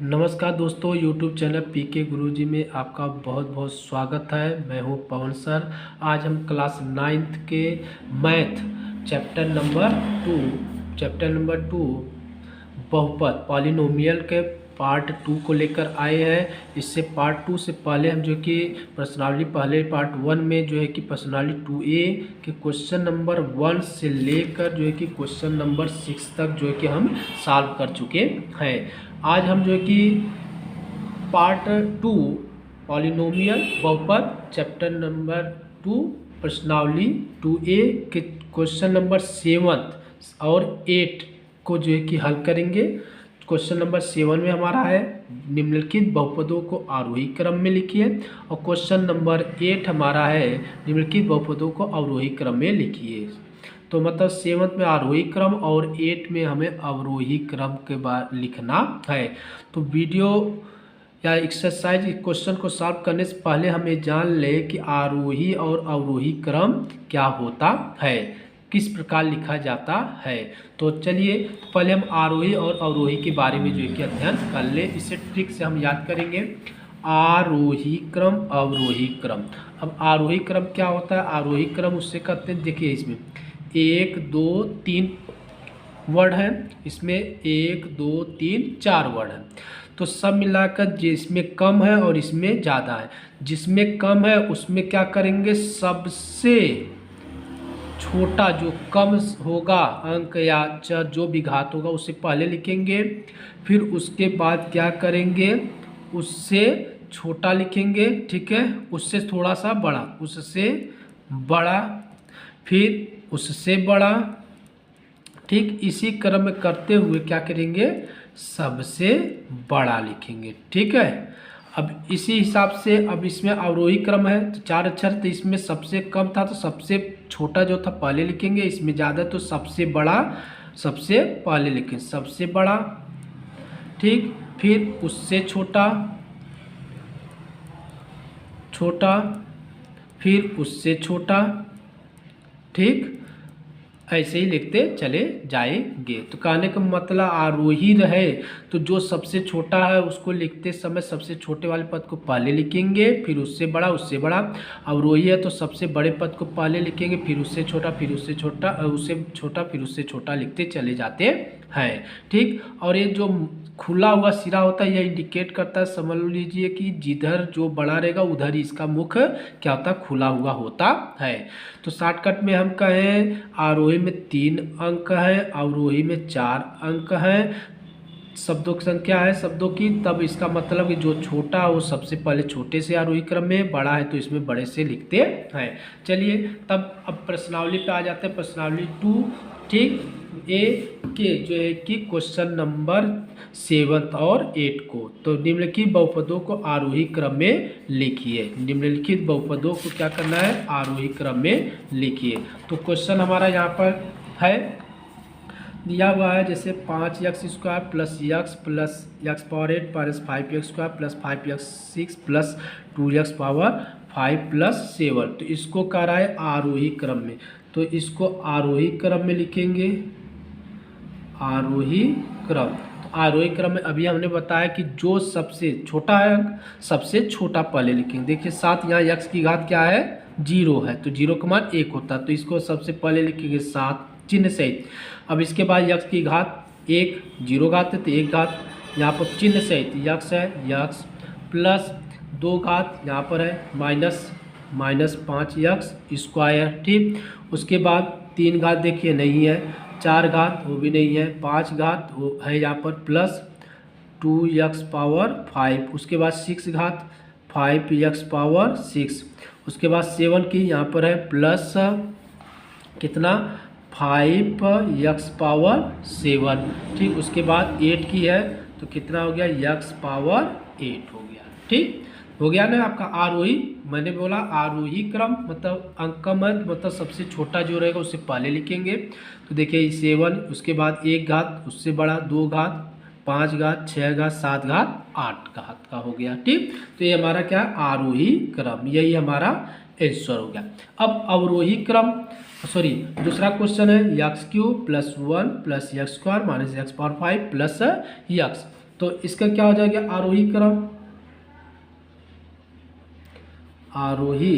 नमस्कार दोस्तों, YouTube channel पीके गुरुजी में आपका बहुत बहुत स्वागत है। मैं हूं पवन सर। आज हम क्लास 9th के मैथ चैप्टर नंबर 2 बहुपद पॉलिनोमियल के पार्ट 2 को लेकर आए हैं। इससे पार्ट 2 से पहले हम जो कि पहले पार्ट 1 में जो है कि पर्सनालिटी 2A के क्वेश्चन नंबर 1 से लेकर जो है कि क्वेश्चन नंबर 6 तक जो है कि हम सॉल्व कर चुके हैं। आज हम जो है कि पार्ट 2 पॉलिनोमियल बहुपद चैप्टर नंबर 2 पर्सनालिटी 2A के क्वेश्चन नंबर 7 और 8 को जो है कि हल करेंगे। क्वेश्चन नंबर 7 में हमारा है निम्नलिखित बहुपदों को आरोही क्रम में लिखिए, और क्वेश्चन नंबर 8 हमारा है निम्नलिखित बहुपदों को अवरोही क्रम में लिखिए। तो मतलब 7 में आरोही क्रम और 8 में हमें अवरोही क्रम के बाद लिखना है। तो वीडियो या एक्सरसाइज क्वेश्चन को सॉल्व करने से पहले हमें जान ले कि आरोही और अवरोही क्रम क्या होता है, किस प्रकार लिखा जाता है। तो चलिए पहले हम आरोही और अवरोही के बारे में जो है कि अध्ययन कर ले। इसे ट्रिक से हम याद करेंगे। आरोही क्रम, अवरोही क्रम। अब आरोही क्रम क्या होता है? आरोही क्रम उससे कहते हैं, देखिए इसमें 1 2 3 वर्ड है, इसमें 1 2 3 4 वर्ड है। तो सब मिलाकर जिसमें कम है और इसमें ज़्यादा है, जिसमें कम है उसमें क्या करेंगे, सबसे छोटा जो कम होगा अंक या चर जो भी घात होगा उससे पहले लिखेंगे। फिर उसके बाद क्या करेंगे, उससे छोटा लिखेंगे, ठीक है, उससे थोड़ा सा बड़ा, उससे बड़ा, फिर उससे बड़ा, ठीक इसी क्रम में करते हुए क्या करेंगे, सबसे बड़ा लिखेंगे, ठीक है। अब इसी हिसाब से अब इसमें अवरोही क्रम है तो 4 अक्षर, तो इसमें सबसे कम था तो सबसे छोटा जो था पहले लिखेंगे, इसमें ज़्यादा तो सबसे बड़ा सबसे पहले लिखेंगे, सबसे बड़ा, ठीक, फिर उससे छोटा, छोटा, फिर उससे छोटा, ठीक, ऐसे ही लिखते चले जाएंगे। तो कहने का मतलब आरोही रहे तो जो सबसे छोटा है उसको लिखते समय सबसे छोटे वाले पद को पहले लिखेंगे, फिर उससे बड़ा, उससे बड़ा। अवरोही है तो सबसे बड़े पद को पहले लिखेंगे, फिर उससे छोटा, फिर उससे छोटा, उससे छोटा, फिर उससे छोटा लिखते चले जाते हैं, ठीक। और ये जो खुला हुआ सिरा होता है यह इंडिकेट करता है, समझ लीजिए कि जिधर जो बड़ा रहेगा उधर ही इसका मुख क्या होता है, खुला हुआ होता है। तो शॉर्टकट में हम कहें आरोही में 3 अंक है, अवरोही में 4 अंक है। शब्दों की संख्या है शब्दों की, तब इसका मतलब कि जो छोटा है वो सबसे पहले छोटे से आरोही क्रम में, बड़ा है तो इसमें बड़े से लिखते हैं। चलिए तब अब प्रश्नावली पे आ जाते हैं। प्रश्नावली 2, ठीक, ए के जो है कि क्वेश्चन नंबर 7 और 8 को, तो निम्नलिखित बहुपदों को आरोही क्रम में लिखिए। निम्नलिखित बहुपदों को क्या करना है, आरोही क्रम में लिखिए। तो क्वेश्चन हमारा यहाँ पर है दिया हुआ है, जैसे 5x² plus x power 8 minus 5x² plus 5x6 plus 2x power 5 plus 7। तो इसको कह रहा है आरोही क्रम में, तो इसको आरोही क्रम में लिखेंगे, आरोही क्रम। तो आरोही क्रम में अभी हमने बताया कि जो सबसे छोटा है सबसे छोटा पहले लिखेंगे। देखिए 7, यहाँ x की घात क्या है, 0 है, तो 0 का मान 1 होता है, तो इसको सबसे पहले लिखेंगे 7 चिन्ह सहित। अब इसके बाद x की घात 1, 0 घात है तो 1 घात, यहाँ पर चिन्ह सहित x है, x प्लस 2 घात यहाँ पर है माइनस 5x², ठीक। उसके बाद 3 घात देखिए नहीं है, 4 घात वो भी नहीं है, 5 घात वो है यहाँ पर, प्लस 2x पावर 5। उसके बाद 6 घात 5x पावर 6। उसके बाद 7 की यहाँ पर है प्लस कितना, 5x पावर 7, ठीक। उसके बाद 8 की है तो कितना हो गया, x पावर 8 हो गया, ठीक हो गया ना आपका आरोही। मैंने बोला आरोही क्रम मतलब अंकमद मतलब सबसे छोटा जो रहेगा उससे पहले लिखेंगे। तो देखिए 7, उसके बाद 1 घात उससे बड़ा, 2 घात, 5 घात, 6 घात, 7 घात, 8 घात का हो गया, ठीक। तो ये हमारा क्या, आरोही क्रम, यही हमारा आंसर हो गया। अब अवरोही क्रम, सॉरी दूसरा क्वेश्चन है x³ + 1 + x² - x power 5 + x। तो इसका क्या हो जाएगा, आरोही क्रम, आरोही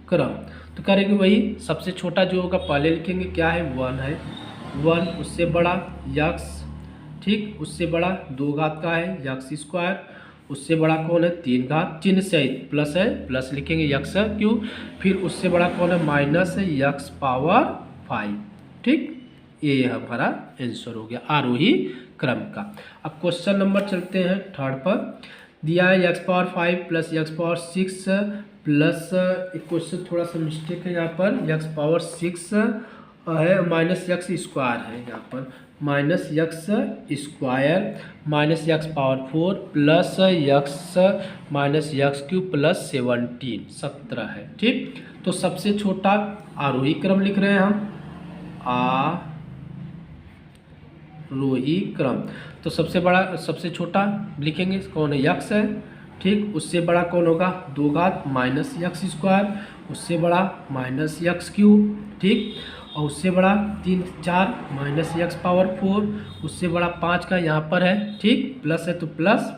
क्रम। तो करेंगे वही, सबसे छोटा जो होगा पहले लिखेंगे, क्या है 1 है, 1, उससे बड़ा यक्स, ठीक, उससे बड़ा 2 घात का है यक्स स्क्वायर, उससे बड़ा कौन है 3 घात, चिन्ह सहित प्लस है, प्लस लिखेंगे यक्स क्यू, फिर उससे बड़ा कौन है माइनस है यक्स पावर 5, ठीक। ये हमारा आंसर हो गया आरोही क्रम का। अब क्वेश्चन नंबर चलते हैं 3 पर। दिया है x power 5 plus x power 6 plus, एक क्वेश्चन थोड़ा सा मिस्टेक है यहाँ पर, यक्स पावर 6 है माइनस यक्स स्क्वायर है यहाँ पर, minus x square minus x power 4 plus x minus x cube plus 17 है, ठीक। तो सबसे छोटा आरोही क्रम लिख रहे हैं हम, आरोही क्रम। तो सबसे बड़ा सबसे छोटा लिखेंगे कौन है, यक्स है, ठीक। उससे बड़ा कौन होगा 2 घात माइनस यक्स स्क्वायर, उससे बड़ा माइनस यक्स क्यूब, ठीक। और उससे बड़ा 3 4 माइनस यक्स पावर 4, उससे बड़ा 5 का यहाँ पर है, ठीक, प्लस है तो प्लस,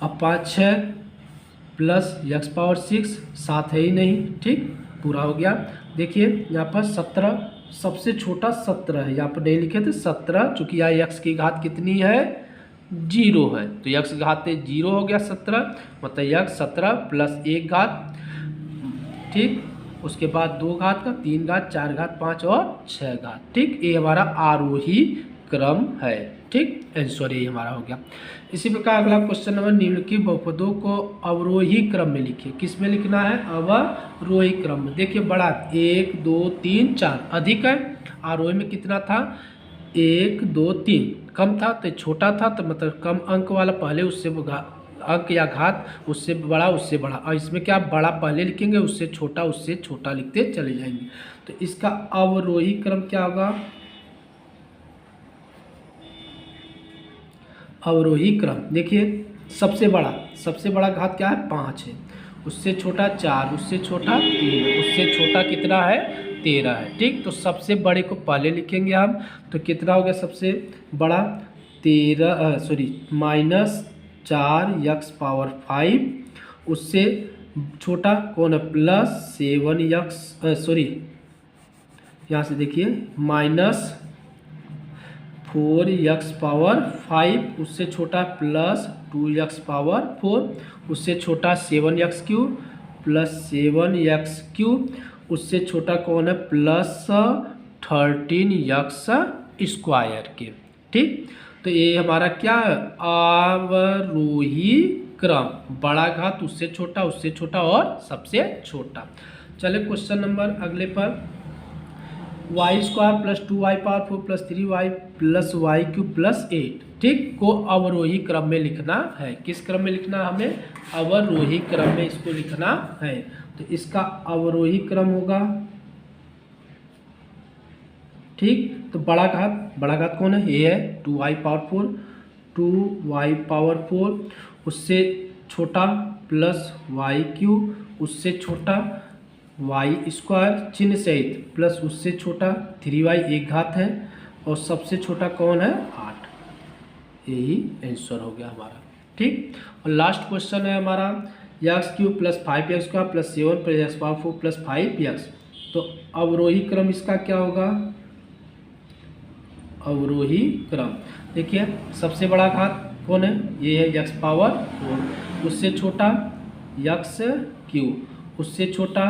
अब 5 6 प्लस यक्स पावर 6 7 है ही नहीं, ठीक, पूरा हो गया। देखिए यहाँ पर 17, सबसे छोटा 17 है, यहाँ पर नहीं लिखे थे 17, चूँकि यहाँ यक्स की घात कितनी है 0 है, तो यक्स की घात 0 हो गया 17, मतलब यक्स 17 प्लस 1 घात, ठीक, उसके बाद 2 घात का 3 घात 4 घात 5 और 6 घात, ठीक। ये हमारा आरोही क्रम है, ठीक, आंसर ये हमारा हो गया। इसी प्रकार अगला क्वेश्चन नंबर, निम्नलिखित बहुपदों को अवरोही क्रम में लिखिए। किस में लिखना है, अवरोही क्रम में। देखिए बड़ा 1 2 3 4 अधिक है, आरोही में कितना था 1 2 3, कम था तो छोटा था, तो मतलब कम अंक वाला पहले उससे अंक या घात उससे बड़ा उससे बड़ा, और इसमें क्या बड़ा पहले लिखेंगे उससे छोटा लिखते चले जाएंगे। तो इसका अवरोही क्रम क्या होगा, अवरोही क्रम। देखिए सबसे बड़ा घात क्या है 5 है, उससे छोटा 4, उससे छोटा 3, उससे छोटा कितना है 13 है, ठीक। तो सबसे बड़े को पहले लिखेंगे हम, तो कितना हो गया सबसे बड़ा 13 माइनस 4 यक्स पावर 5, उससे छोटा कौन है प्लस 7 यक्स यहाँ से देखिए माइनस 4 यक्स पावर 5, उससे छोटा प्लस 2 यक्स पावर 4, उससे छोटा 7 x cube plus 7 x cube, उससे छोटा कौन है प्लस 13 यक्स स्क्वायर के, ठीक। तो ये हमारा क्या है अवरोही क्रम, बड़ा घात उससे छोटा और सबसे छोटा। चले क्वेश्चन नंबर अगले पर, Y square plus 2y power 4 plus 3y plus Y cube plus 8, ठीक, को अवरोही क्रम में लिखना है। किस क्रम में लिखना है, हमें अवरोही क्रम में इसको लिखना है। तो इसका अवरोही क्रम होगा, ठीक। तो बड़ा घात कौन है, ये है 2y पावर 4, उससे छोटा प्लस वाई क्यूब, उससे छोटा वाई स्क्वायर चिन्ह सहित प्लस उससे छोटा 3y 1 घात है, और सबसे छोटा कौन है 8। यही आंसर हो गया हमारा, ठीक। और लास्ट क्वेश्चन है हमारा x cube plus 5x square plus 7 plus x power 4 plus 5x। तो अवरोही क्रम इसका क्या होगा, अवरोही क्रम। देखिए सबसे बड़ा घात कौन है, ये है यक्स पावर 4, उससे छोटा यक्स क्यूब, उससे छोटा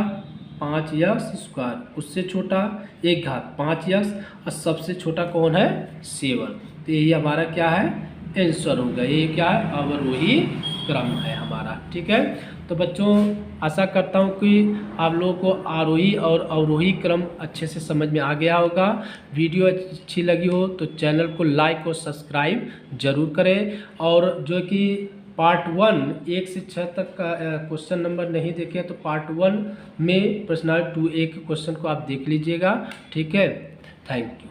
5 यक्स स्क्वायर, उससे छोटा 1 घात 5 यक्स, और सबसे छोटा कौन है 7। तो यही हमारा क्या है आंसर होगा, ये क्या है अवरोही क्रम है हमारा, ठीक है। तो बच्चों आशा करता हूँ कि आप लोगों को आरोही और अवरोही क्रम अच्छे से समझ में आ गया होगा। वीडियो अच्छी लगी हो तो चैनल को लाइक और सब्सक्राइब जरूर करें, और जो कि पार्ट 1 1 से 6 तक का क्वेश्चन नंबर नहीं देखे तो पार्ट 1 में पर्सनालिटी 2A के क्वेश्चन को आप देख लीजिएगा, ठीक है। Thank you.